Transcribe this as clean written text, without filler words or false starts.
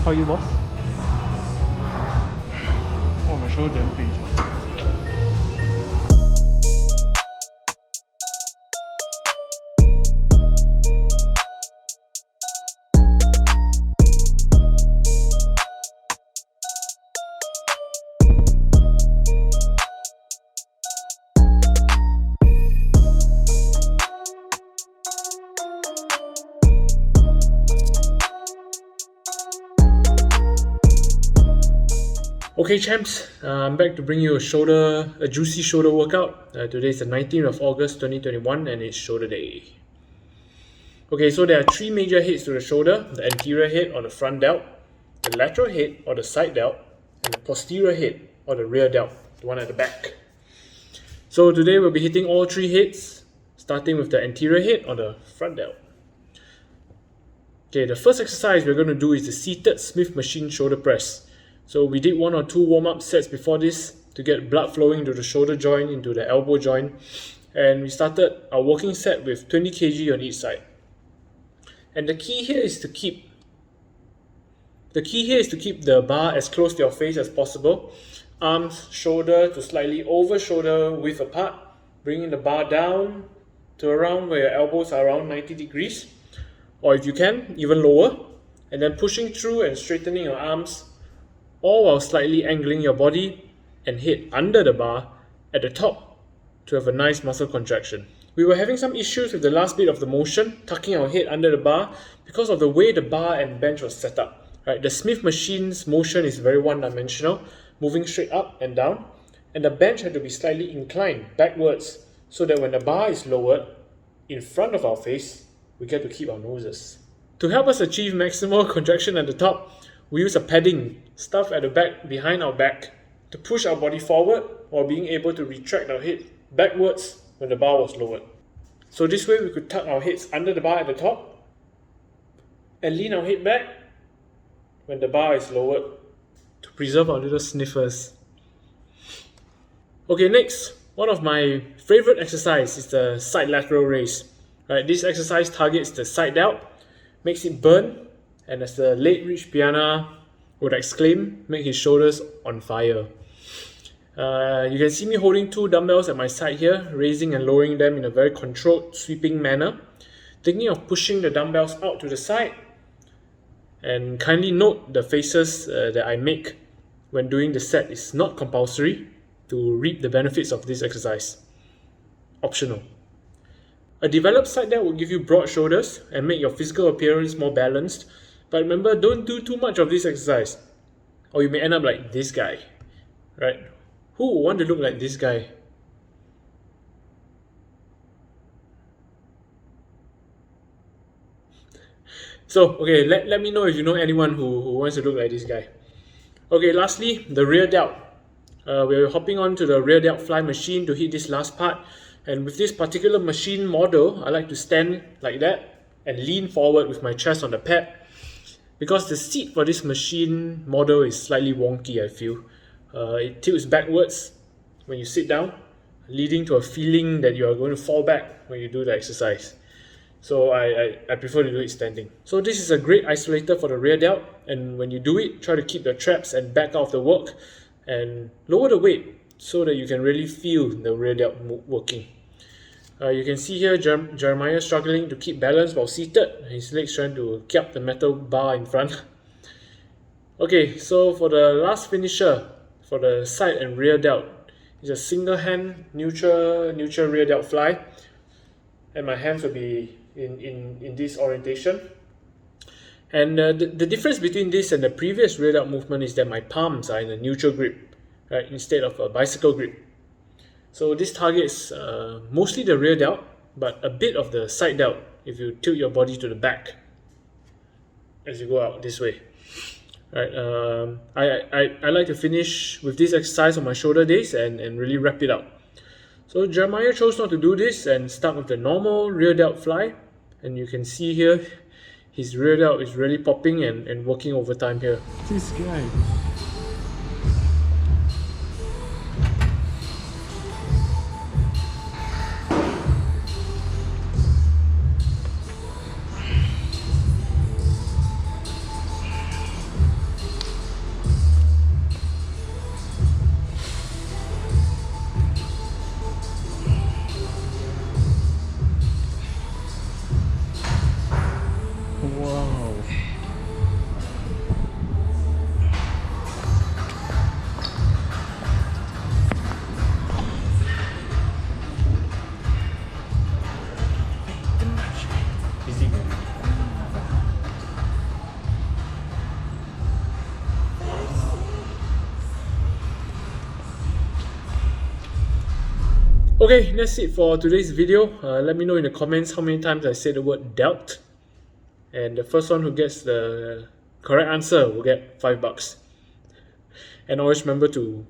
How are you, boss? Oh, my shoulder damn pain. Okay champs, I'm back to bring you a juicy shoulder workout. Today is the 19th of August 2021 and it's shoulder day. Okay, so there are three major heads to the shoulder: the anterior head or the front delt, the lateral head or the side delt, and the posterior head or the rear delt, the one at the back. So today we'll be hitting all three heads, starting with the anterior head or the front delt. Okay, the first exercise we're going to do is the seated Smith machine shoulder press. So we did 1 or 2 warm-up sets before this to get blood flowing to the shoulder joint, into the elbow joint. And we started our working set with 20 kg on each side. And the key here is to keep the bar as close to your face as possible. Arms, shoulder to slightly over shoulder width apart, bringing the bar down to around where your elbows are around 90 degrees. Or if you can, even lower. And then pushing through and straightening your arms, all while slightly angling your body and head under the bar at the top to have a nice muscle contraction. We were having some issues with the last bit of the motion, tucking our head under the bar, because of the way the bar and bench was set up. Right? The Smith machine's motion is very one-dimensional, moving straight up and down, and the bench had to be slightly inclined backwards so that when the bar is lowered in front of our face, we get to keep our noses. To help us achieve maximal contraction at the top, we use a padding stuffed at the back behind our back to push our body forward while being able to retract our head backwards when the bar was lowered. So this way we could tuck our heads under the bar at the top and lean our head back when the bar is lowered to preserve our little sniffers. Okay, next, one of my favorite exercises is the side lateral raise. Right, this exercise targets the side delt, makes it burn, and as the late Rich Piana would exclaim, make his shoulders on fire. You can see me holding 2 dumbbells at my side here, raising and lowering them in a very controlled, sweeping manner. Thinking of pushing the dumbbells out to the side. And kindly note the faces that I make when doing the set is not compulsory to reap the benefits of this exercise. Optional. A developed side delt will give you broad shoulders and make your physical appearance more balanced. But remember, don't do too much of this exercise, or you may end up like this guy, right? Who would want to look like this guy? So, okay, let me know if you know anyone who wants to look like this guy. Okay, lastly, the rear delt. We're hopping on to the rear Delt Fly machine to hit this last part. And with this particular machine model, I like to stand like that and lean forward with my chest on the pad. Because the seat for this machine model is slightly wonky, I feel. It tilts backwards when you sit down, leading to a feeling that you are going to fall back when you do the exercise. So I prefer to do it standing. So this is a great isolator for the rear delt, and when you do it, try to keep the traps and back out of the work and lower the weight so that you can really feel the rear delt working. You can see here Jeremiah struggling to keep balance while seated, his legs trying to keep the metal bar in front. Okay, so for the last finisher, for the side and rear delt, it's a single hand neutral rear delt fly, and my hands will be in this orientation. And the difference between this and the previous rear delt movement is that my palms are in a neutral grip, right, instead of a bicycle grip. So this targets mostly the rear delt, but a bit of the side delt if you tilt your body to the back as you go out this way. Right, I like to finish with this exercise on my shoulder days and really wrap it up. So Jeremiah chose not to do this and start with the normal rear delt fly, and you can see here his rear delt is really popping and working overtime here. This guy. Okay, that's it for today's video. Let me know in the comments how many times I said the word Delt. And the first one who gets the correct answer will get $5. And always remember to